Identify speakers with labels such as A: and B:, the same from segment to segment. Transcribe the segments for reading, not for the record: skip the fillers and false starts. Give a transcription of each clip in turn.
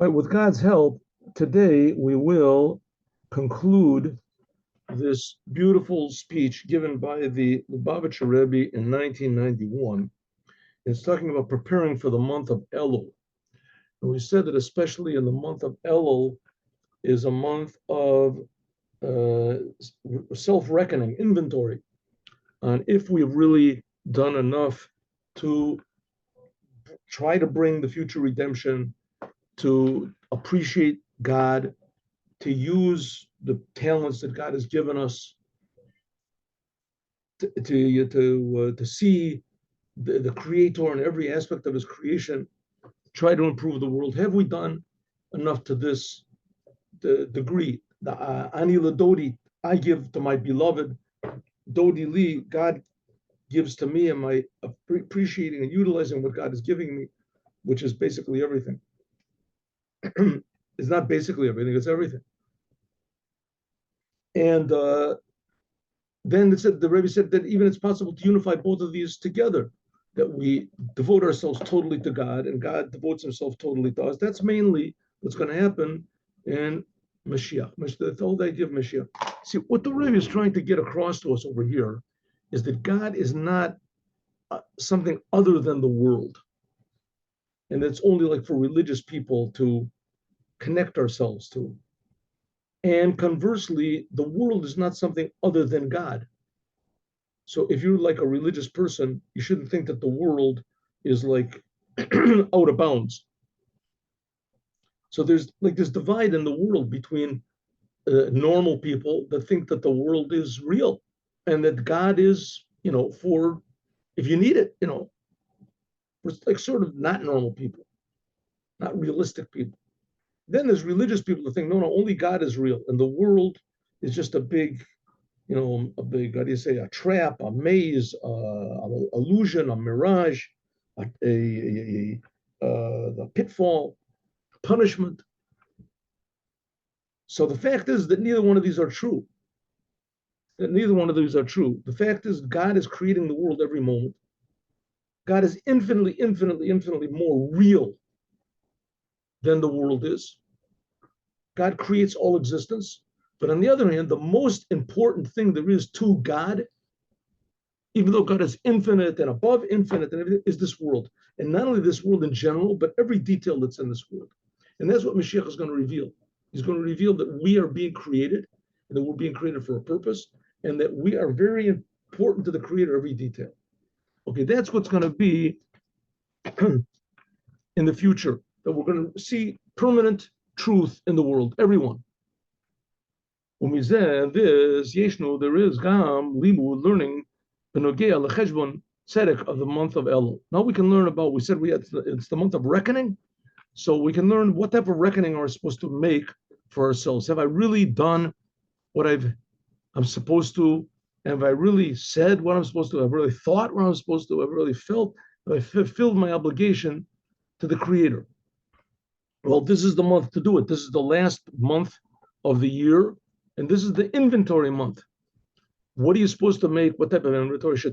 A: Right, with God's help, today we will conclude this beautiful speech given by the Lubavitcher Rebbe in 1991. It's talking about preparing for the month of Elul. And we said that especially in the month of Elul is a month of self-reckoning, inventory, on if we've really done enough to try to bring the future redemption, to appreciate God, to use the talents that God has given us, to see the Creator in every aspect of His creation, try to improve the world. Have we done enough to this degree? The Ani Ladodi, I give to my beloved. Dodi Li, God gives to me. Am I appreciating and utilizing what God is giving me, which is basically everything? It's not basically everything, it's everything. And then it said, the Rebbe said that even it's possible to unify both of these together, that we devote ourselves totally to God and God devotes himself totally to us. That's mainly what's going to happen in Mashiach, the whole idea of Mashiach. See, what the Rebbe is trying to get across to us over here is that God is not something other than the world. And it's only like for religious people to connect ourselves to. And conversely, the world is not something other than God. So if you're like a religious person, you shouldn't think that the world is like out of bounds. So there's like this divide in the world between normal people that think that the world is real and that God is, for if you need it, for like sort of not normal people, not realistic people. Then there's religious people that think, no, only God is real and the world is just a big, how do you say, a trap, a maze, an illusion, a mirage, a pitfall, punishment. So the fact is that neither one of these are true. The fact is God is creating the world every moment. God is infinitely, infinitely, infinitely more real than the world is. God creates all existence. But on the other hand, the most important thing there is to God, even though God is infinite and above infinite and everything, is this world. And not only this world in general, but every detail that's in this world. And that's what Moshiach is going to reveal. He's going to reveal that we are being created, and that we're being created for a purpose, and that we are very important to the Creator, every detail. Okay, that's what's going to be in the future, that we're going to see permanent truth in the world, everyone. There is gam limud, learning benogea lecheshbon tzedek of the month of Elul. Now we can learn about, we said it's the month of reckoning, so we can learn what type of reckoning are we supposed to make for ourselves. Have I really done what I'm supposed to? Have I really said what I'm supposed to? Have I really thought what I'm supposed to? Have I really felt? Have I fulfilled my obligation to the Creator? Well, this is the month to do it. This is the last month of the year, and this is the inventory month. What are you supposed to make? What type of inventory? It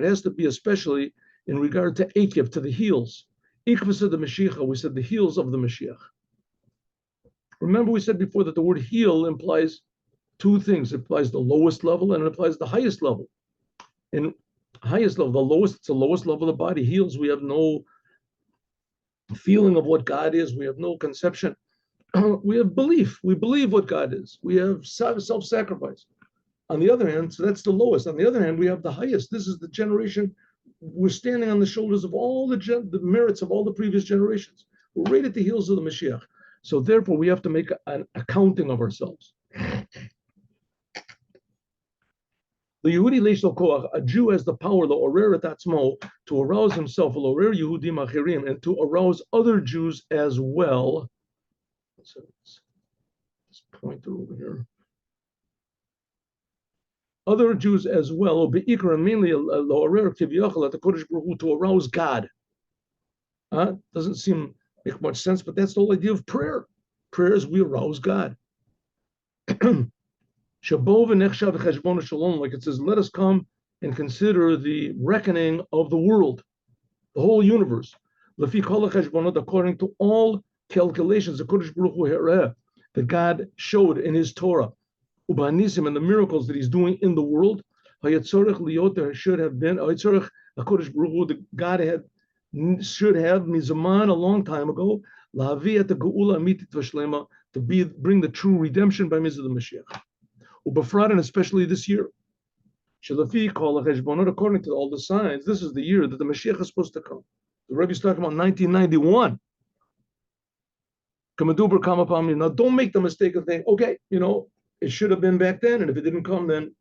A: has to be especially in regard to Akiv, to the heels. Ikvus of the Mashiach, we said the heels of the Mashiach. Remember, we said before that the word heel implies two things. It implies the lowest level and it implies the highest level. In highest level, it's the lowest level of the body. Heels, we have no feeling of what God is. We have no conception. We have belief. We believe what God is. We have self-sacrifice. On the other hand, so that's the lowest. On the other hand, we have the highest. This is the generation. We're standing on the shoulders of all the merits of all the previous generations. We're right at the heels of the Mashiach. So therefore, we have to make an accounting of ourselves. The Yehudi Leishal Koach, a Jew has the power, the Orer Tatzmo, to arouse himself, Orer Yehudim Achirim, and to arouse other Jews as well. So this pointer over here. Other Jews as well, Be'ikra, mainly Orer Kiviyachal, at the Kodesh Baruch Hu, to arouse God. Doesn't seem make much sense, but that's the whole idea of prayer. Prayer is we arouse God. Like it says, let us come and consider the reckoning of the world, the whole universe, according to all calculations, the Kodesh Baruch Hu that God showed in His Torah, Ubanisim, and the miracles that He's doing in the world, there should have been a Kodesh Baruch Hu, the God should have mizaman a long time ago, lahavi at the geula amitit v'shlema, to bring the true redemption by means of the Mashiach. Ubafrat, and especially this year, shalafi kol ha'cheshbonot, according to all the signs, this is the year that the Mashiach is supposed to come. The Rebbe is talking about 1991. Now, don't make the mistake of thinking, okay, it should have been back then, and if it didn't come, then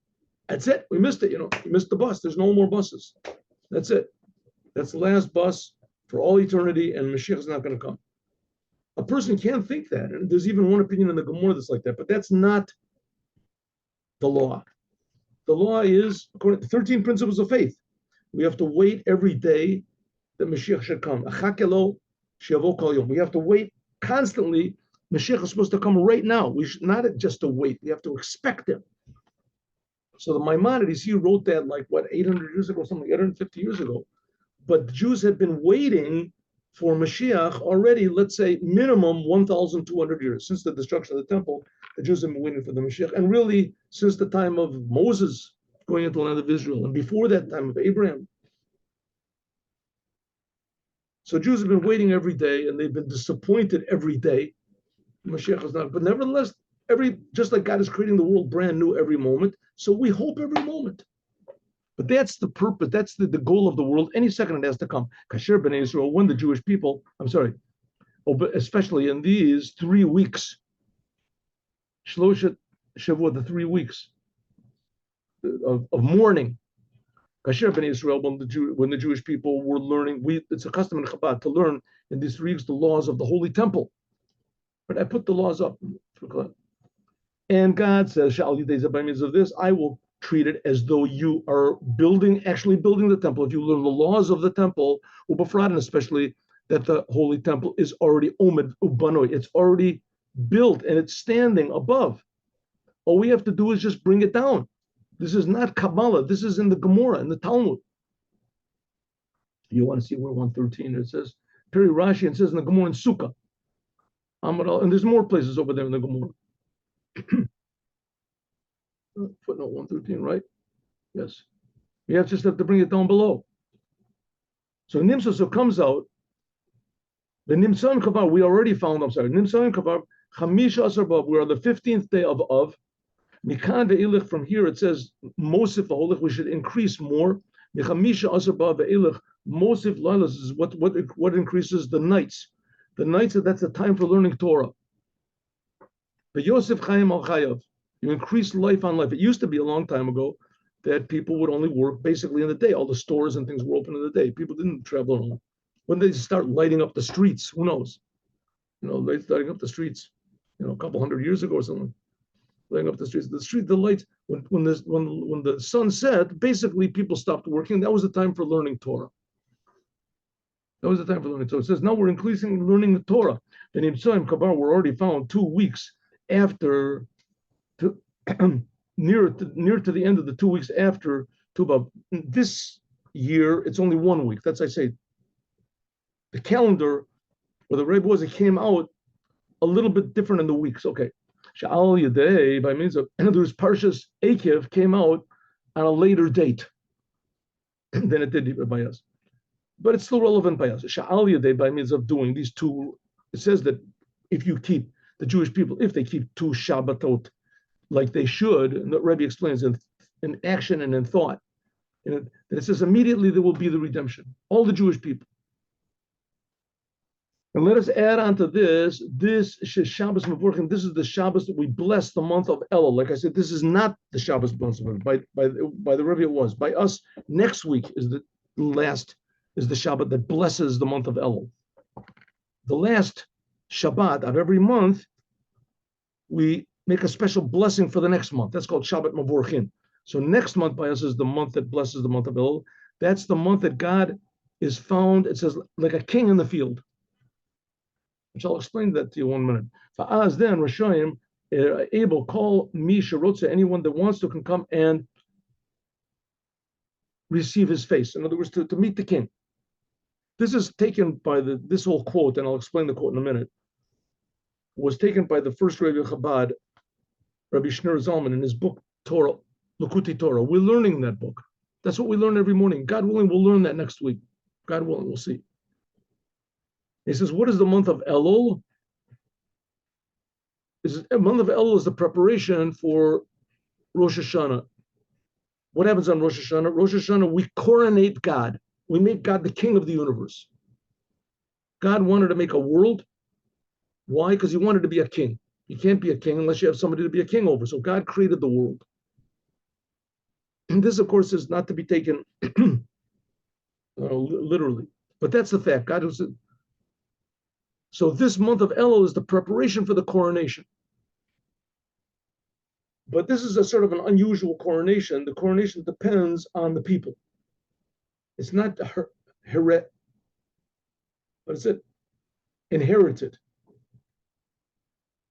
A: that's it. We missed it. We missed the bus. There's no more buses. That's it. That's the last bus for all eternity, and Mashiach is not going to come. A person can't think that, and there's even one opinion in the Gemara that's like that, but that's not the law. The law is, according to 13 principles of faith, we have to wait every day that Mashiach should come. We have to wait constantly. Mashiach is supposed to come right now. We should not just to wait. We have to expect him. So the Maimonides, he wrote that 800 years ago, something 850 years ago. But the Jews had been waiting for Mashiach already, let's say, minimum 1,200 years. Since the destruction of the temple, the Jews have been waiting for the Mashiach. And really, since the time of Moses going into the land of Israel, and before that time of Abraham. So Jews have been waiting every day, and they've been disappointed every day. Mashiach is not, but nevertheless, just like God is creating the world brand new every moment, so we hope every moment. But that's the purpose, that's the goal of the world. Any second it has to come. Kasher B'nai Israel, when the Jewish people, but especially in these 3 weeks, Shloshet Shavuot, the 3 weeks of mourning, Kasher B'nai Israel, when the Jewish people were learning, it's a custom in Chabad to learn in these 3 weeks the laws of the Holy Temple. But I put the laws up. And God says, by means of this, I will treat it as though you are actually building the temple. If you learn the laws of the temple, and especially that the Holy Temple is already omed, ubanoi, it's already built and it's standing above. All we have to do is just bring it down. This is not Kabbalah. This is in the Gemara, in the Talmud. You want to see where 113, it says, Peri Rashi, and it says in the Gemara in Sukkah. And there's more places over there in the Gemara. Footnote 113, right? Yes. We just have to bring it down below. So Nimsa comes out. The Nimsa Kavar, we already found, Nimsa Kavar, Chamisha Asar B'Av, we are the 15th day of Av. Mikan ve'ilich, from here it says, Mosif v'holich, we should increase more. Michamisha Asar B'Av ve'ilich, Mosif Lailas is what increases the nights. The nights, that's the time for learning Torah. But Yosef Chaim al Chayav, you increase life on life. It used to be a long time ago that people would only work basically in the day. All the stores and things were open in the day. People didn't travel around. When they start lighting up the streets, who knows? They starting up the streets, a couple hundred years ago or something. Lighting up the streets. The lights, when the sun set, basically people stopped working. That was the time for learning Torah. That was the time for learning Torah. It says now we're increasing learning the Torah. And in Nimtzaim Kabar, we're already found 2 weeks after, near to the end of the 2 weeks after Tuba. This year, it's only 1 week. That's, I say, the calendar where the Rebbe was, it came out a little bit different in the weeks. Okay. Sha'al Yadei, by means of, in other words, Parshas Akev came out on a later date than it did by us. But it's still relevant by us. Sha'al Yadei, by means of doing these 2, it says that if you keep, the Jewish people, if they keep 2 Shabbatot like they should, and the Rebbe explains in action and in thought, and it says immediately there will be the redemption. All the Jewish people. And let us add on to this Shabbos Mevorchim. This is the Shabbos that we bless the month of Elul. Like I said, this is not the Shabbos by the Rebbe it was. By us, next week is the Shabbat that blesses the month of Elul. The last Shabbat of every month, we make a special blessing for the next month. That's called Shabbat Mevorchim. So next month by us is the month that blesses the month of Elul. That's the month that God is found, it says, like a king in the field. Which I'll explain that to you 1 minute. Fa'az then Rashayim able call me Sharotza, anyone that wants to can come and receive his face. In other words, to meet the king. This is taken by this whole quote, and I'll explain the quote in a minute. was taken by the first Rebbe of Chabad, Rabbi Shneur Zalman, in his book Torah, Lakuti Torah. We're learning that book. That's what we learn every morning. God willing, we'll learn that next week. God willing, we'll see. He says, what is the month of Elul? The month of Elul is the preparation for Rosh Hashanah. What happens on Rosh Hashanah? Rosh Hashanah, we coronate God. We make God the king of the universe. God wanted to make a world. Why? Because he wanted to be a king. You can't be a king unless you have somebody to be a king over. So God created the world. And this, of course, is not to be taken literally. But that's the fact. God was. So this month of Elul is the preparation for the coronation. But this is a sort of an unusual coronation. The coronation depends on the people. It's not what is it? Inherited.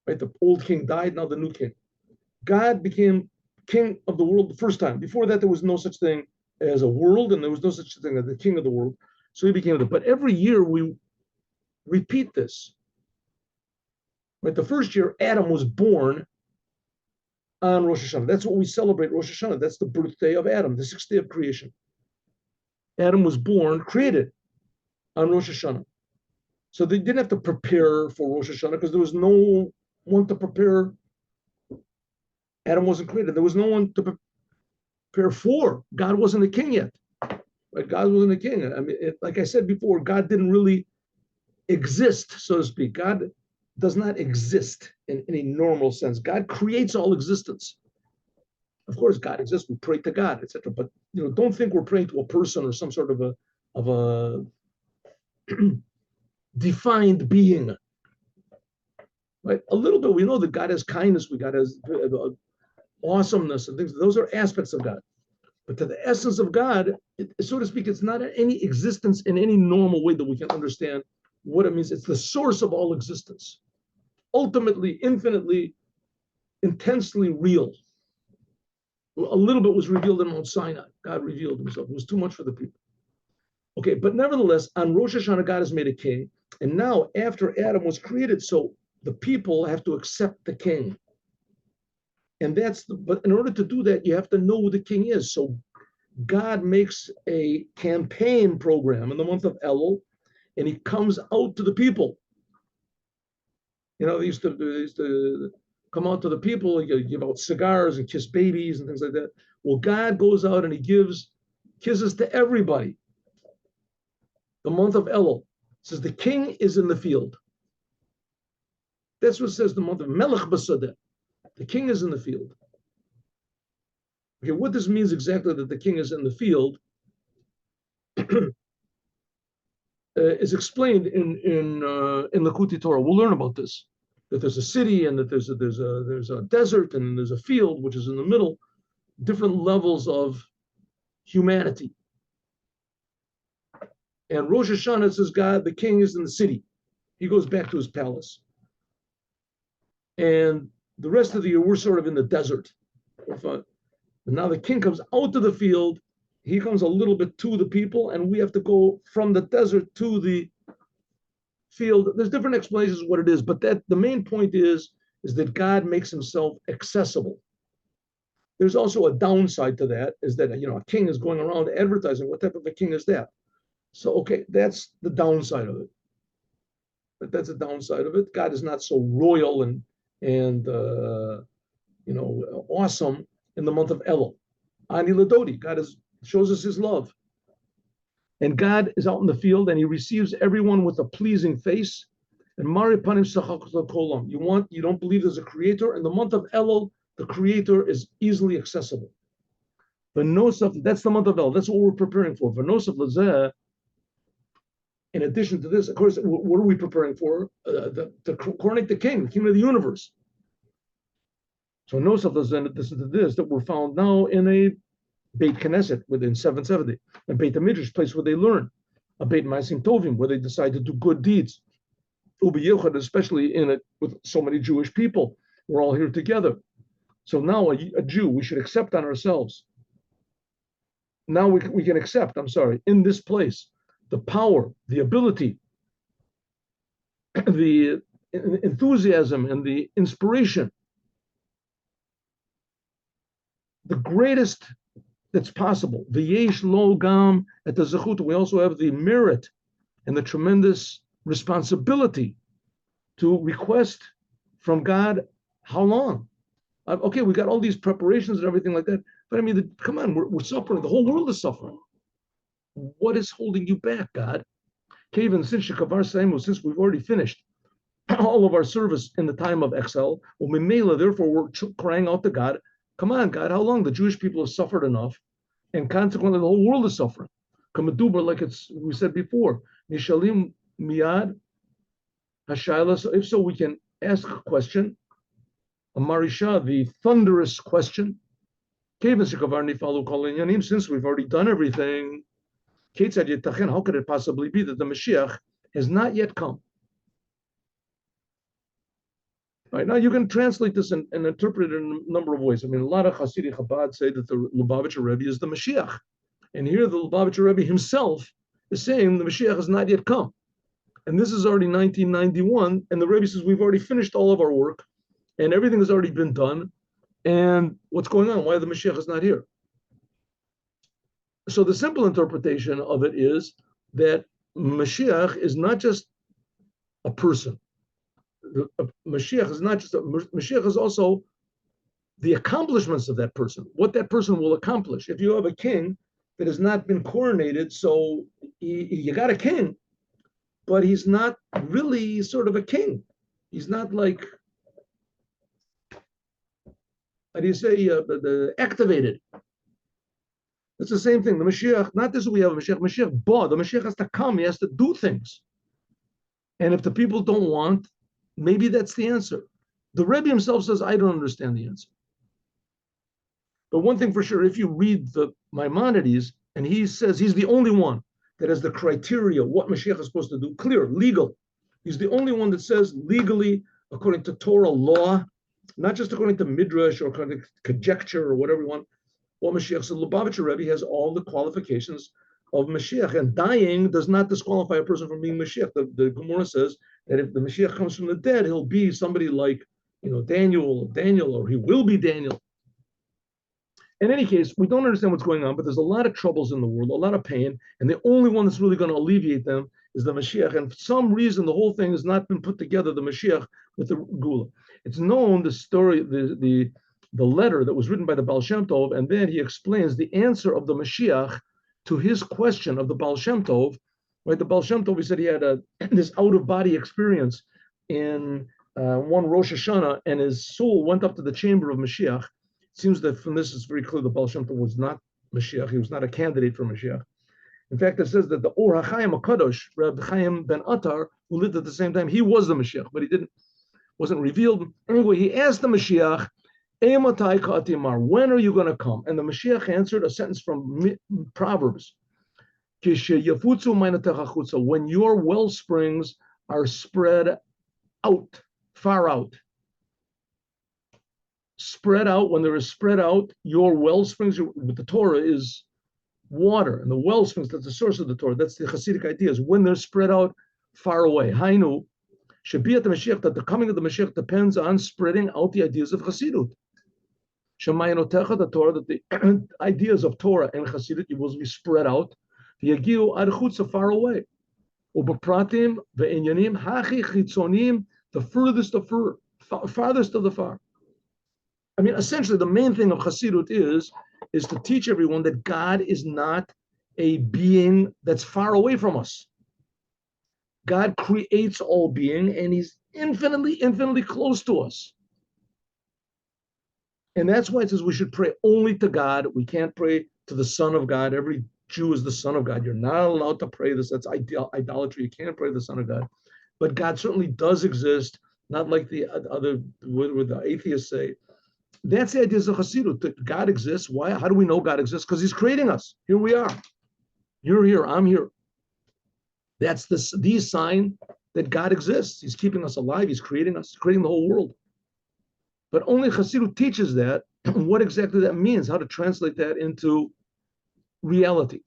A: Right? The old king died, now the new king. God became king of the world the first time. Before that, there was no such thing as a world, and there was no such thing as the king of the world. So he became it. But every year we repeat this. Right? The first year, Adam was born on Rosh Hashanah. That's what we celebrate Rosh Hashanah. That's the birthday of Adam, the sixth day of creation. Adam was born, created on Rosh Hashanah. So they didn't have to prepare for Rosh Hashanah because there was no one to prepare. Adam wasn't created. There was no one to prepare for. God wasn't the king yet. Right? God wasn't the king. I mean, like I said before, God didn't really exist, so to speak. God does not exist in any normal sense. God creates all existence. Of course, God exists. We pray to God, etc. But don't think we're praying to a person or some sort of a defined being. Right? A little bit, we know that God has kindness. God has awesomeness and things. Those are aspects of God. But to the essence of God, so to speak, it's not any existence in any normal way that we can understand what it means. It's the source of all existence. Ultimately, infinitely, intensely real. A little bit was revealed in Mount Sinai. God revealed himself. It was too much for the people. Okay, but nevertheless, on Rosh Hashanah, God has made a king. And now, after Adam was created, so the people have to accept the king. And but in order to do that, you have to know who the king is. So God makes a campaign program in the month of Elul, and he comes out to the people. They used to come out to the people, give out cigars and kiss babies and things like that. Well, God goes out and he gives kisses to everybody. The month of Elul says the king is in the field. That's what it says the month of Melech Basadeh. The king is in the field. Okay, what this means exactly that the king is in the field is explained in Lakuti Torah. We'll learn about this. That there's a city and that there's a desert and there's a field which is in the middle. Different levels of humanity. And Rosh Hashanah says God, the king is in the city. He goes back to his palace. And the rest of the year, we're sort of in the desert. But now the king comes out to the field. He comes a little bit to the people, and we have to go from the desert to the field. There's different explanations of what it is, but the main point is that God makes himself accessible. There's also a downside to that, is that a king is going around advertising. What type of a king is that? So, okay, that's the downside of it. But that's the downside of it. God is not so royal and awesome in the month of Elul. Ani Ladodi, God shows us his love. And God is out in the field and he receives everyone with a pleasing face. And Mari Panim Kolam. You don't believe there's a creator. In the month of Elul, the creator is easily accessible. That's the month of Elul. That's what we're preparing for. In addition to this, of course, what are we preparing for? To coronate the king of the universe. So Nosaf this that we're found now in a Beit Knesset within 770, a Beit HaMidrash, place where they learn, a Beit Ma'asim Tovim, where they decide to do good deeds. Ubi especially in it with so many Jewish people. We're all here together. So now a Jew, we should accept on ourselves. Now we can accept, in this place, the power, the ability, the enthusiasm and the inspiration, the greatest that's possible. V'yesh lo gam et hazechut. We also have the merit and the tremendous responsibility to request from God how long? Okay, we got all these preparations and everything like that, but I mean, come on, we're suffering. The whole world is suffering. What is holding you back, God? Kevin, since we've already finished all of our service in the time of exile, therefore we're crying out to God, come on, God, how long? The Jewish people have suffered enough, and consequently the whole world is suffering. Like we said before, Nishalim miyad hashayla. So if so, we can ask a question, a marisha, the thunderous question. Since we've already done everything, how could it possibly be that the Mashiach has not yet come? Right, now you can translate this and interpret it in a number of ways. I mean, a lot of Hasidic Chabad say that the Lubavitcher Rebbe is the Mashiach. And here the Lubavitcher Rebbe himself is saying the Mashiach has not yet come. And this is already 1991, and the Rebbe says we've already finished all of our work, and everything has already been done. And what's going on? Why the Mashiach is not here? So the simple interpretation of it is that Mashiach is not just a person. Mashiach is not just Mashiach is also the accomplishments of that person, what that person will accomplish. If you have a king that has not been coronated, so you got a king, but he's not really sort of a king. He's not like, how do you say, the activated. It's the same thing. The Mashiach, not this we have a Mashiach, the Mashiach has to come, he has to do things. And if the people don't want, maybe that's the answer. The Rebbe himself says, I don't understand the answer. But one thing for sure, if you read the Maimonides, and he says he's the only one that has the criteria, what Mashiach is supposed to do, clear, legal. He's the only one that says legally, according to Torah law, not just according to Midrash or according to conjecture or whatever you want, what Mashiach. So Lubavitcher Rebbe has all the qualifications of Mashiach, and dying does not disqualify a person from being Mashiach. The Gemara says that if the Mashiach comes from the dead, he'll be somebody like, Daniel, or he will be Daniel. In any case, we don't understand what's going on, but there's a lot of troubles in the world, a lot of pain, and the only one that's really going to alleviate them is the Mashiach. And for some reason, the whole thing has not been put together, the Mashiach with the Gula. It's known, the story, the letter that was written by the Baal Shem Tov, and then he explains the answer of the Mashiach to his question of the Baal Shem Tov. Right, the Baal Shem Tov, he said he had this out-of-body experience in one Rosh Hashanah, and his soul went up to the chamber of Mashiach. It seems that from this it's very clear the Baal Shem Tov was not Mashiach. He was not a candidate for Mashiach. In fact, it says that the Or HaChaim HaKadosh, Reb Chaim ben Attar, who lived at the same time, he was the Mashiach, but wasn't revealed. Anyway, he asked the Mashiach, when are you going to come? And the Mashiach answered a sentence from Proverbs. When your well springs are spread out, far out. Spread out, when there is spread out, your well springs, with the Torah is water, and the well springs, that's the source of the Torah. That's the Hasidic ideas. When they're spread out far away. Hainu, should be at the Mashiach, that the coming of the Mashiach depends on spreading out the ideas of Hasidut. Shemayonotecha, the Torah, that the ideas of Torah and Hasidut will be spread out. Yagiu ad chutza, far away. Ubepratim ve'inyanim hachi chitzonim, the furthest of farthest of the far. I mean, essentially, the main thing of Hasidut is to teach everyone that God is not a being that's far away from us. God creates all being, and he's infinitely, infinitely close to us. And that's why it says we should pray only to God. We can't pray to the Son of God. Every Jew is the Son of God. You're not allowed to pray this. That's idolatry. You can't pray the Son of God. But God certainly does exist, not like the other, what the atheists say. That's the idea of Hasidut, that God exists. Why? How do we know God exists? Because he's creating us. Here we are. You're here. I'm here. That's the sign that God exists. He's keeping us alive. He's creating us, creating the whole world. But only Hasidut teaches that, what exactly that means, how to translate that into reality.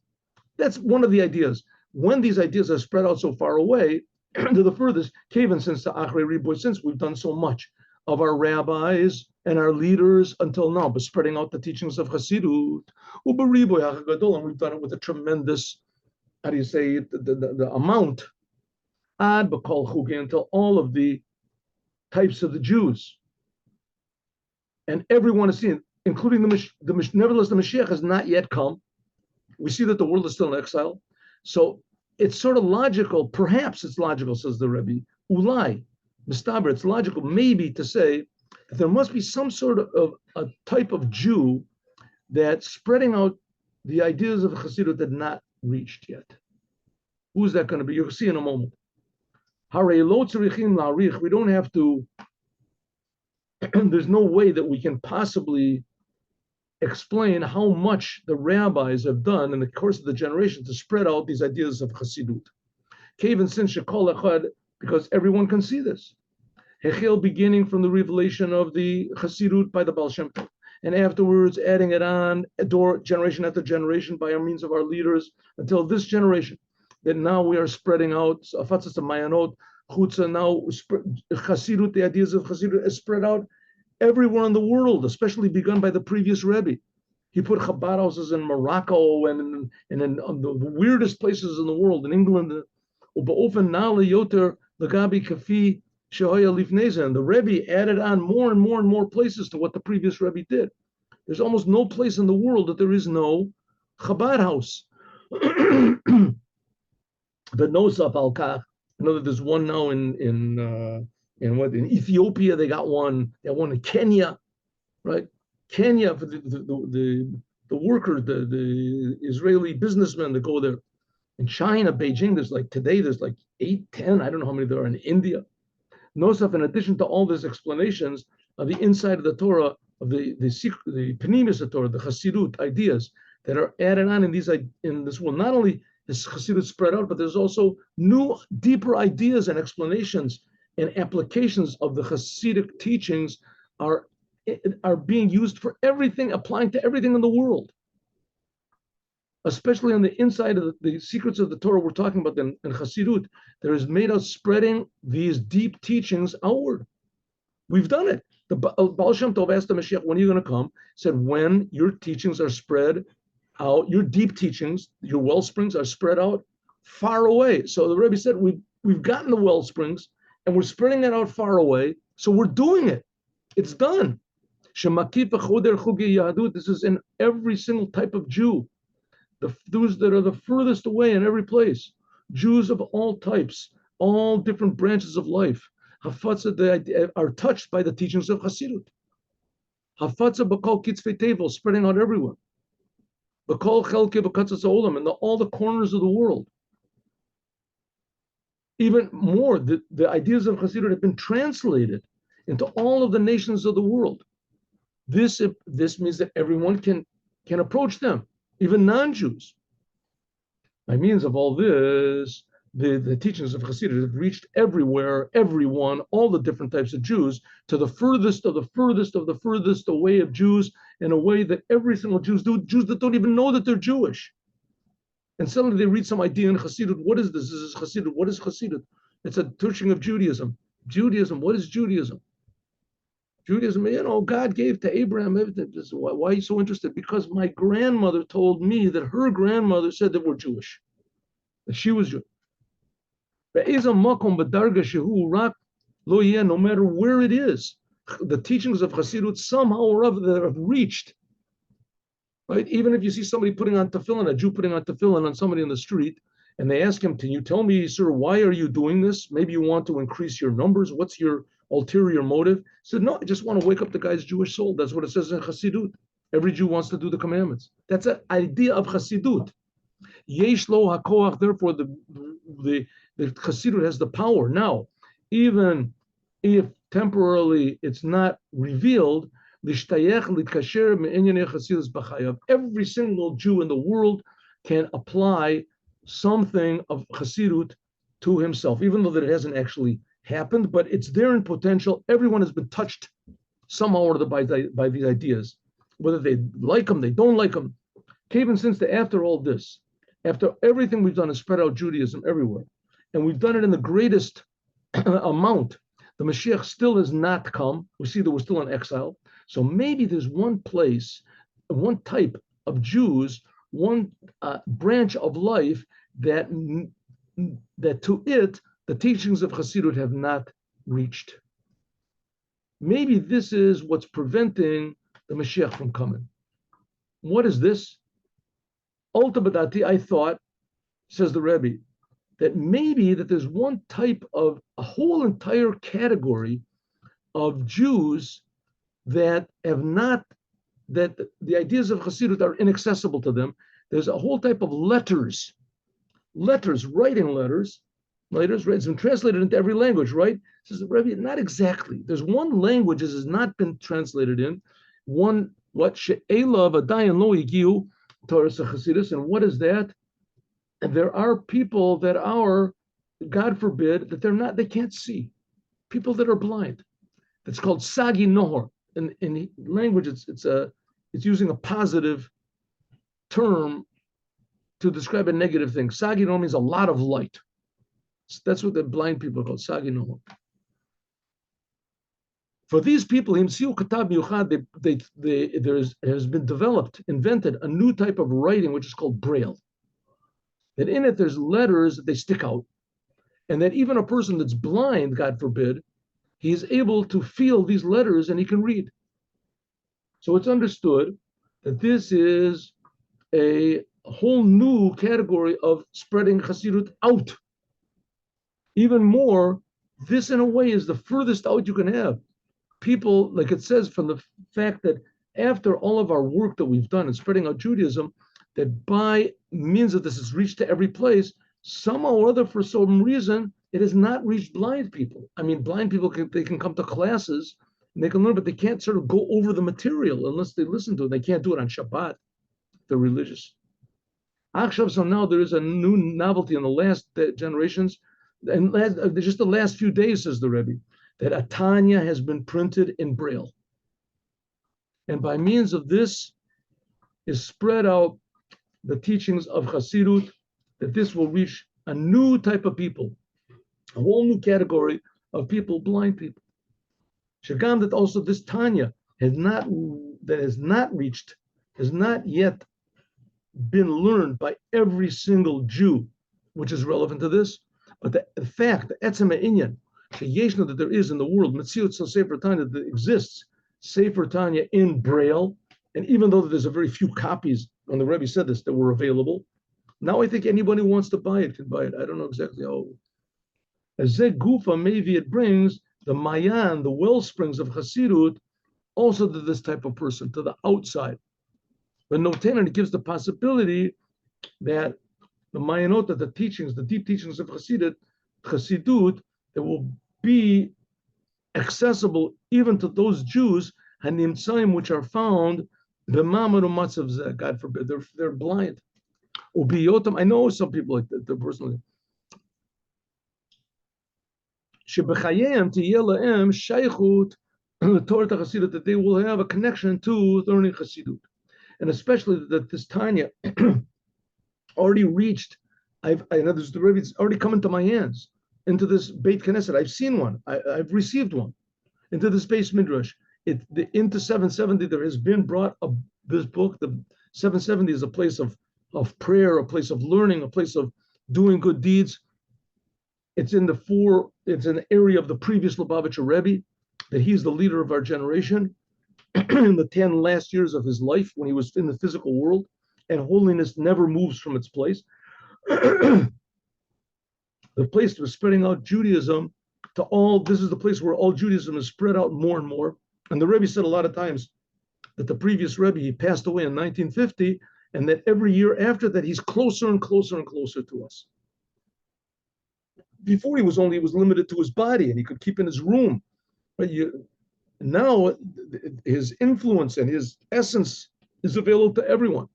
A: That's one of the ideas. When these ideas are spread out so far away, to the furthest, Kavan since the Achrei Riboy, since we've done so much of our rabbis and our leaders until now, but spreading out the teachings of Hasidut, and we've done it with a tremendous, how do you say, the amount, ad b'kol chugi, until all of the types of the Jews, and everyone is seen, including nevertheless, the Mashiach has not yet come. We see that the world is still in exile. So it's sort of logical, perhaps it's logical, says the Rebbe, ulai, mistaber, it's logical maybe to say that there must be some sort of a type of Jew that's spreading out the ideas of Chassidut that not reached yet. Who's that going to be? You'll see in a moment. We don't have to, there's no way that we can possibly explain how much the rabbis have done in the course of the generation to spread out these ideas of Chassidut. Because everyone can see this. Hechel, beginning from the revelation of the Chassidut by the Baal Shem Tov, and afterwards adding it on generation after generation by our means of our leaders until this generation, that now we are spreading out Afatzas Mayanot, Chutza, now Chassidut, the ideas of Chassidut is spread out everywhere in the world, especially begun by the previous Rebbe. He put Chabad houses in Morocco and in the weirdest places in the world, in England. And the Rebbe added on more and more and more places to what the previous Rebbe did. There's almost no place in the world that there is no Chabad house. The Nosaf al-Kach, I know that there's one now in Ethiopia. They got one. They have one in Kenya, right? Kenya for the workers, the Israeli businessmen that go there. In China, Beijing, there's like 8, 10. I don't know how many there are in India. Nosaf, in addition to all these explanations of the inside of the Torah, of the Penimis of Torah, the Chassidut ideas that are added on in this world, not only is Chassidut spread out, but there's also new, deeper ideas and explanations and applications of the Hasidic teachings are being used for everything, applying to everything in the world. Especially on the inside of the secrets of the Torah we're talking about in Hasidut, there is made us spreading these deep teachings outward. We've done it. The Baal Shem Tov asked the Mashiach, when are you going to come? He said, when your teachings are spread out, your deep teachings, your well springs are spread out far away. So the Rebbe said, we've gotten the well springs and we're spreading it out far away. So we're doing it. It's done. This is in every single type of Jew. Those that are the furthest away in every place, Jews of all types, all different branches of life, Hafatza are touched by the teachings of Hasidut. Hafatza b'kol kitzvei tevel, spreading out everywhere. B'kol chelke b'katzas ha'olam, in all the corners of the world. Even more, the ideas of Hasidut have been translated into all of the nations of the world. This means that everyone can approach them, even non-Jews. By means of all this, the teachings of Hasidut have reached everywhere, everyone, all the different types of Jews, to the furthest of the furthest of the furthest away of Jews, in a way that every single Jews that don't even know that they're Jewish. And suddenly they read some idea in Hasidut. What is this? This is Hasidut. What is Hasidut? It's a teaching of Judaism. Judaism, what is Judaism? Judaism, God gave to Abraham everything. Why are you so interested? Because my grandmother told me that her grandmother said that we're Jewish, that she was Jewish. No matter where it is, the teachings of Hasidut somehow or other have reached. Right? Even if you see somebody putting on tefillin, a Jew putting on tefillin on somebody in the street, and they ask him, can you tell me, sir, why are you doing this? Maybe you want to increase your numbers. What's your ulterior motive? He said, no, I just want to wake up the guy's Jewish soul. That's what it says in Hasidut. Every Jew wants to do the commandments. That's an idea of Hasidut. Yesh lo hakoach, therefore the Hasidut has the power. Now, even if temporarily it's not revealed, every single Jew in the world can apply something of Hasidut to himself, even though that it hasn't actually happened, but it's there in potential. Everyone has been touched somehow or other by these ideas, whether they like them, they don't like them. Even since after all this, after everything we've done is spread out Judaism everywhere, and we've done it in the greatest amount. The Mashiach still has not come. We see that we're still in exile. So maybe there's one place, one type of Jews, one branch of life that to it, the teachings of Chassidut have not reached. Maybe this is what's preventing the Mashiach from coming. What is this? Ultimately, I thought, says the Rebbe, that maybe that there's one type of a whole entire category of Jews that have not, that the ideas of Chassidut are inaccessible to them. There's a whole type of letters, writing letters. It's been translated into every language, right? Says Rebbe, not exactly. There's one language that has not been translated in. One, what she'elav adayin lo higiu Torah Chassidus, and what is that? And there are people that are, God forbid, that they can't see. People that are blind. It's called sagi nohor. In language, it's using a positive term to describe a negative thing. Sagi nohor means a lot of light. So that's what the blind people are called, sagi nohor. For these people, there has been developed, invented a new type of writing, which is called Braille. That in it, there's letters that they stick out. And that even a person that's blind, God forbid, he is able to feel these letters and he can read. So it's understood that this is a whole new category of spreading Chassidut out. Even more, this in a way is the furthest out you can have. People, like it says, from the fact that after all of our work that we've done in spreading out Judaism, that by means of this, it's reached to every place, somehow or other, for some reason, it has not reached blind people. I mean, blind people, they can come to classes and they can learn, but they can't sort of go over the material unless they listen to it. They can't do it on Shabbat. They're religious. So now there is a new novelty in the last generations, and just the last few days, says the Rebbe, that a Tania has been printed in Braille. And by means of this is spread out the teachings of Chassidut, that this will reach a new type of people, a whole new category of people, blind people. Shagam, that also this Tanya has not yet been learned by every single Jew, which is relevant to this. But the fact, the etzem inyan, that there is in the world, Metziut so Sefer Tanya, that exists, Sefer Tanya in Braille, and even though there's a very few copies, when the Rebbe said this, that were available, now I think anybody who wants to buy it can buy it. I don't know exactly how. As Gufa, maybe it brings the Mayan, the well springs of Chassidut, also to this type of person, to the outside. But Noten, it gives the possibility that the Mayanot, the teachings, the deep teachings of Chassidut, that will be accessible even to those Jews, Hanimtzaim, which are found, God forbid, they're blind. I know some people like that personally. That they will have a connection to learning Chassidut. And especially that this Tanya already reached, I know there's the Rebbe, it's already come into my hands, into this Beit Knesset. I've seen one, I've received one, into this Beis Midrash. Into 770, there has been brought this book. The 770 is a place of prayer, a place of learning, a place of doing good deeds. It's in an area of the previous Lubavitcher Rebbe, that he's the leader of our generation in the 10 last years of his life when he was in the physical world, and holiness never moves from its place. The place for spreading out Judaism to all, this is the place where all Judaism is spread out more and more. And the Rebbe said a lot of times that the previous Rebbe, he passed away in 1950, and that every year after that, he's closer and closer and closer to us. Before he was limited to his body, and he could keep in his room. But now his influence and his essence is available to everyone.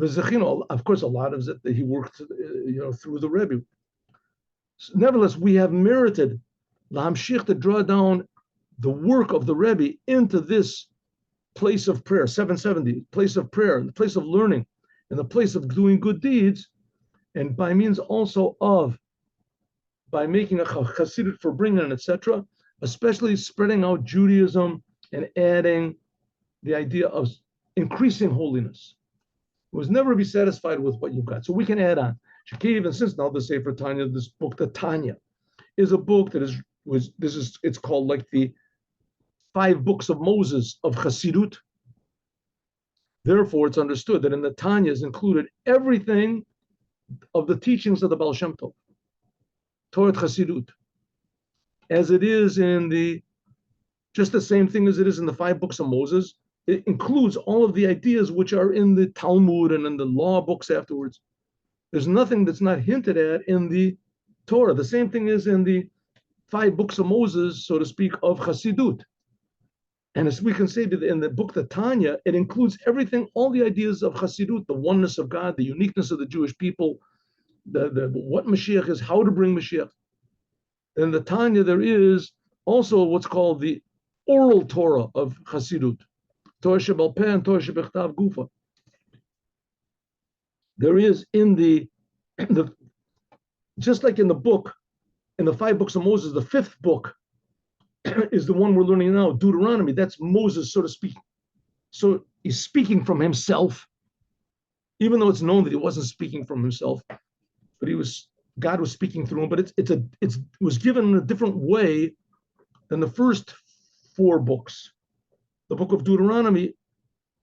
A: Of course, a lot of it that he worked, through the Rebbe. Nevertheless, we have merited Lahamshich to draw down the work of the Rebbe into this place of prayer, 770, place of prayer, the place of learning, and the place of doing good deeds, and by means also of by making a Hasidut for bringing, etc., especially spreading out Judaism and adding the idea of increasing holiness. It was never be satisfied with what you got. So we can add on. Shakiv, and since now the Sefer Tanya, this book, the Tanya, is a book that it's called like the 5 books of Moses of Hasidut. Therefore, it's understood that in the Tanya is included everything of the teachings of the Baal Shem Tov, Torah Hasidut, as it is just the same thing as it is in the 5 books of Moses. It includes all of the ideas which are in the Talmud and in the law books afterwards. There's nothing that's not hinted at in the Torah. The same thing is in the 5 books of Moses, so to speak, of Hasidut. And as we can say in the book, the Tanya, it includes everything, all the ideas of Hasidut, the oneness of God, the uniqueness of the Jewish people, what Mashiach is, how to bring Mashiach. In the Tanya, there is also what's called the oral Torah of Hasidut, Torah Shebal Peh and Torah Shebechtav Gufa. There is in the just like in the book, in the 5 books of Moses, the 5th book is the one we're learning now, Deuteronomy. That's Moses, so to speak. So he's speaking from himself, even though it's known that he wasn't speaking from himself, but God was speaking through him. But it was given in a different way than the first 4 books. The book of Deuteronomy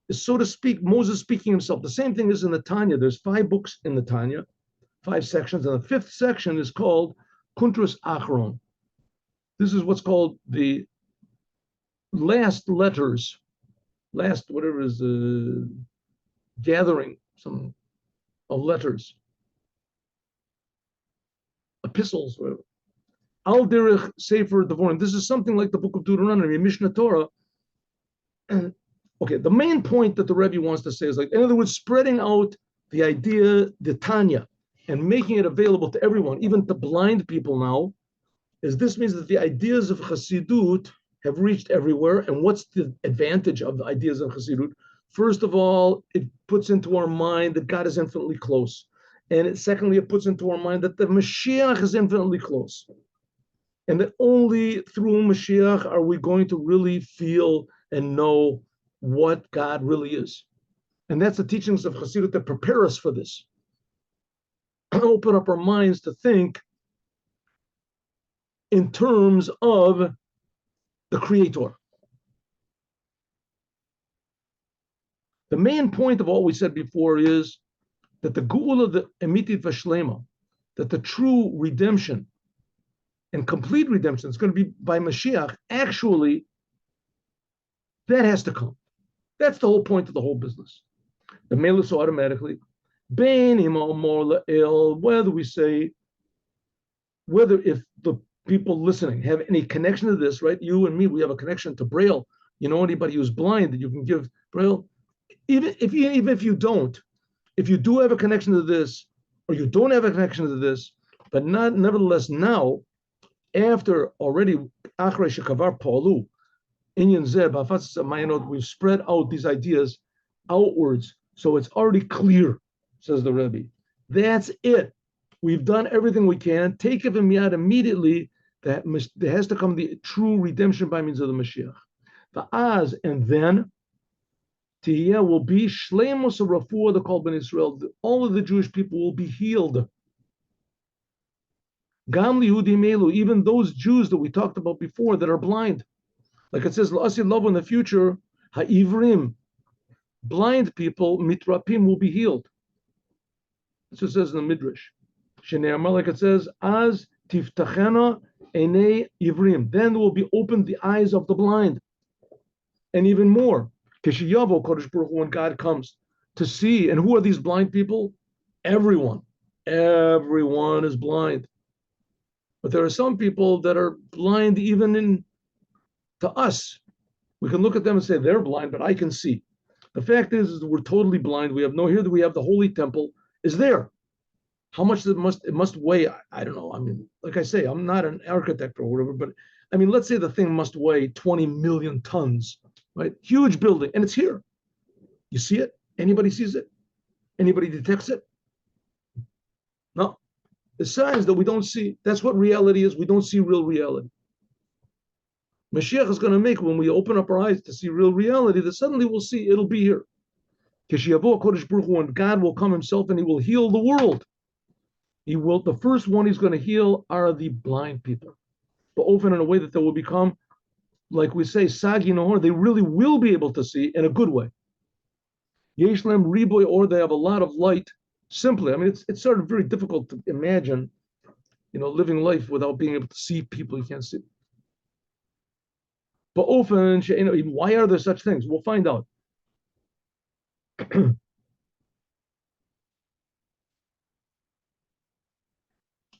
A: is, so to speak, Moses speaking himself. The same thing is in the Tanya. There's 5 books in the Tanya, 5 sections, and the 5th section is called Kuntrus Achron. This is what's called the last letters, whatever is gathering some of letters, epistles, whatever. Al Derech Sefer Devorim. This is something like the book of Deuteronomy, Mishnah Torah. And okay, the main point that the Rebbe wants to say is, like, in other words, spreading out the idea, the Tanya, and making it available to everyone, even to blind people now, is this means that the ideas of Hasidut have reached everywhere. And what's the advantage of the ideas of Hasidut? First of all, it puts into our mind that God is infinitely close. And secondly, it puts into our mind that the Mashiach is infinitely close. And that only through Mashiach are we going to really feel and know what God really is. And that's the teachings of Hasidut that prepare us for this. Open up our minds to think in terms of the Creator. The main point of what we said before is that the Geula, the Emitit Vashlema, that the true redemption and complete redemption is going to be by Mashiach. Actually, that has to come. That's the whole point of the whole business. The Melus automatically, whether if the people listening have any connection to this, right? You and me, we have a connection to Braille. You know anybody who's blind that you can give Braille? Even if you don't, if you do have a connection to this, or you don't have a connection to this, but nevertheless now, after already Achrei Shekavar Paulu, Inyan Zeh, we've spread out these ideas outwards, so it's already clear, says the Rebbe. That's it. We've done everything we can. Take it immediately. That there has to come the true redemption by means of the Mashiach. The Az, and then Tiyah will be Shleimus of Rafua, the Kol Ben Israel. All of the Jewish people will be healed. Gam Lihudi Melu, even those Jews that we talked about before that are blind. Like it says, La'asi Lavo in the future, Ha'ivrim, blind people, Mitrapim, will be healed. That's what it says in the Midrash. Shene'amar, like it says, Az Tiftachena Enei Ivrim. Then will be opened the eyes of the blind. And even more, Kishiyavo Kodesh Baruch Hu, when God comes to see. And who are these blind people? Everyone. Everyone is blind. But there are some people that are blind even to us. We can look at them and say, they're blind, but I can see. The fact is that we're totally blind. We have here that we have the Holy Temple is there. How much it must weigh? I don't know. I mean, like I say, I'm not an architect or whatever, but I mean, let's say the thing must weigh 20 million tons, right? Huge building, and it's here. You see it? Anybody sees it? Anybody detects it? No. The signs that we don't see. That's what reality is. We don't see real reality. Mashiach is going to make, when we open up our eyes to see real reality, that suddenly we'll see it'll be here. When God will come himself and he will heal the world. He will. The first one he's going to heal are the blind people, but often in a way that they will become, like we say, sagi nohor. They really will be able to see in a good way. Yeshlem riboy, or they have a lot of light. Simply, I mean, it's sort of very difficult to imagine, living life without being able to see people you can't see. But often, why are there such things? We'll find out.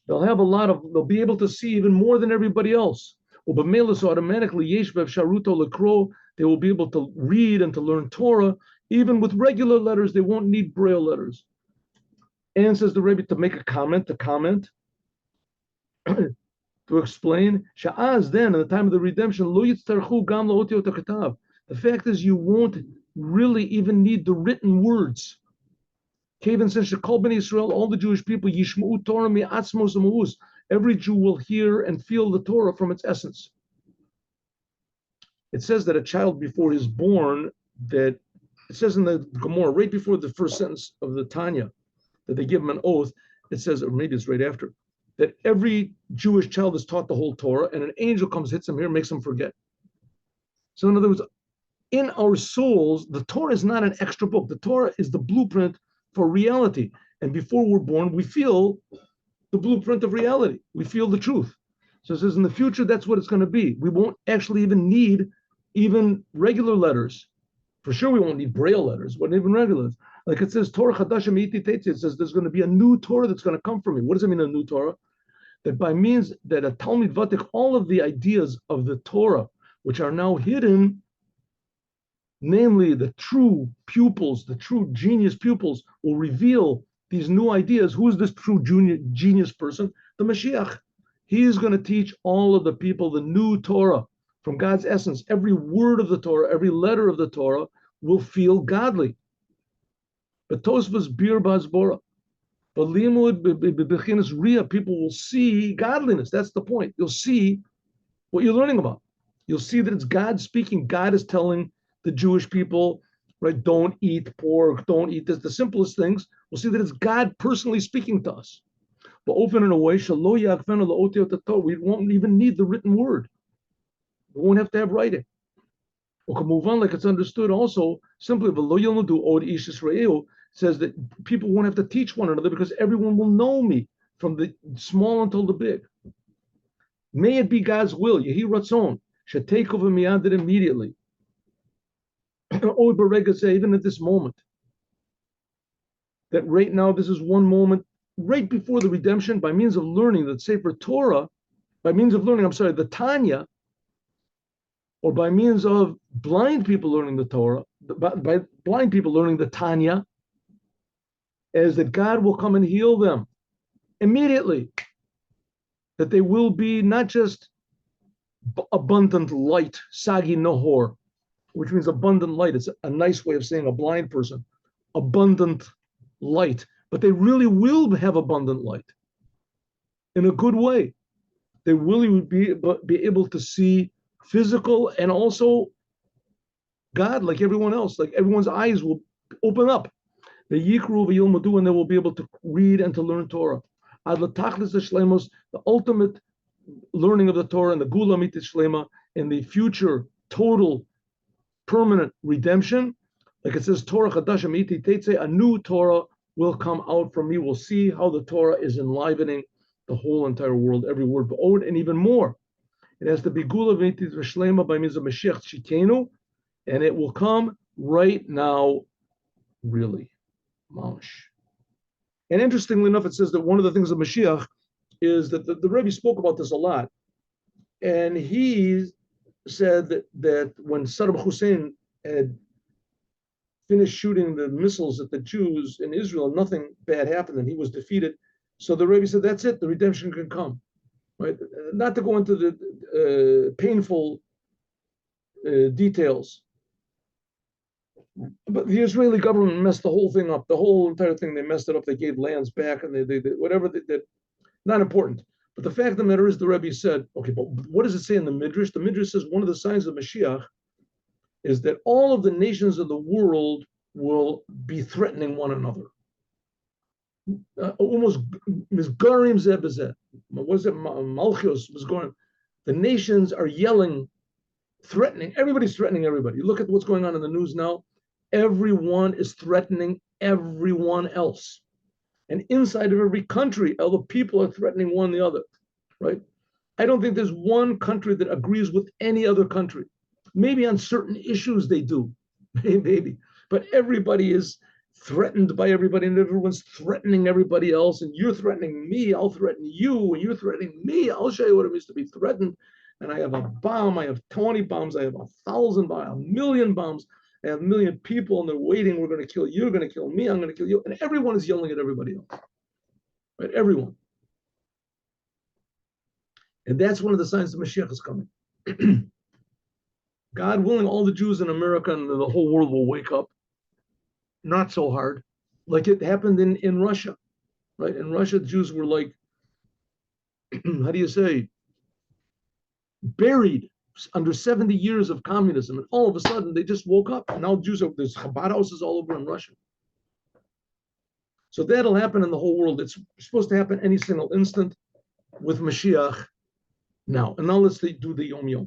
A: They'll be able to see even more than everybody else. So automatically, they will be able to read and to learn Torah, even with regular letters. They won't need Braille letters. And says the Rebbe, to make a comment, to explain, Sha'az, then, at the time of the redemption, the fact is, you won't really even need the written words. Kavan says, Shekol ben Yisrael, all the Jewish people, Yishma'u Torah mi'atzmos u'ma'uz. Every Jew will hear and feel the Torah from its essence. It says that a child, before he's born, that it says in the Gemara, right before the first sentence of the Tania, that they give him an oath. It says, or maybe it's right after, that every Jewish child is taught the whole Torah, and an angel comes, hits him here, makes him forget. So in other words, in our souls, the Torah is not an extra book. The Torah is the blueprint for reality. And before we're born, we feel the blueprint of reality. We feel the truth. So it says in the future, that's what it's going to be. We won't actually even need even regular letters. For sure, we won't need Braille letters, but even regular letters. Like it says, Torah Chadashim Iti Teitzi, it says there's going to be a new Torah that's going to come from me. What does it mean, a new Torah? That by means that a Talmid Vatik, all of the ideas of the Torah, which are now hidden, namely the true pupils, the true genius pupils, will reveal these new ideas. Who is this true genius person? The Moshiach. He is going to teach all of the people the new Torah from God's essence. Every word of the Torah, every letter of the Torah will feel godly. But Tosfos Bir Bazbora. But Limud Bechinas Ria, people will see godliness. That's the point. You'll see what you're learning about. You'll see that it's God speaking. God is telling the Jewish people, right, don't eat pork, don't eat this, the simplest things. We'll see that it's God personally speaking to us. But often in a way, we won't even need the written word. We won't have to have writing. We can move on like it's understood also, simply, says that people won't have to teach one another because everyone will know me from the small until the big. May it be God's will, Yehi Ratzon, should take over miyadid immediately. Even at this moment, that right now, this is one moment, right before the redemption, by means of learning the Sefer Torah, the Tanya, or by means of blind people learning the Torah, by blind people learning the Tanya, is that God will come and heal them immediately. That they will be not just abundant light, sagi nohor, which means abundant light. It's a nice way of saying a blind person, abundant light. But they really will have abundant light in a good way. They really would be able to see physical and also God like everyone else, like everyone's eyes will open up. The Yikru v'Yilmadu, and they will be able to read and to learn Torah. Ad l'tachlis ha'shlemos, the ultimate learning of the Torah and the Gula Mitis Shlema in the future total permanent redemption. Like it says, Torah Chadash Amiti Teitze, a new Torah will come out from me. We'll see how the Torah is enlivening the whole entire world, every word, but and even more. It has to be Gula Mitis Shlema by means of Mashiach Shikenu, and it will come right now, really. Mamash. And interestingly enough, it says that one of the things of Mashiach is that the Rebbe spoke about this a lot. And he said that when Saddam Hussein had finished shooting the missiles at the Jews in Israel, nothing bad happened and he was defeated. So the Rebbe said, that's it, the redemption can come. Right? Not to go into the painful details. But the Israeli government messed the whole thing up. The whole entire thing, they messed it up. They gave lands back, and they whatever they did. Not important. But the fact of the matter is, the Rebbe said, okay, but what does it say in the Midrash? The Midrash says one of the signs of Mashiach is that all of the nations of the world will be threatening one another. Almost Mizgarim Zebazet. What was it? Malchus was going. The nations are yelling, threatening. Everybody's threatening everybody. You look at what's going on in the news now. Everyone is threatening everyone else. And inside of every country, all the people are threatening one the other, right? I don't think there's one country that agrees with any other country. Maybe on certain issues they do, maybe. But everybody is threatened by everybody, and everyone's threatening everybody else. And you're threatening me, I'll threaten you, and you're threatening me, I'll show you what it means to be threatened. And I have a bomb, I have 20 bombs, I have 1,000 bombs, 1,000,000 bombs. I have 1,000,000 people, and they're waiting. We're going to kill you. You're going to kill me. I'm going to kill you. And everyone is yelling at everybody else. Right? Everyone. And that's one of the signs that Mashiach is coming. God willing, all the Jews in America and the whole world will wake up. Not so hard. Like it happened in Russia. Right? In Russia, the Jews were like, how do you say, buried under 70 years of communism, and all of a sudden they just woke up. And now Jews are, there's Chabad houses all over in Russia. So that'll happen in the whole world. It's supposed to happen any single instant with Mashiach now. And now let's do the Yom Yom.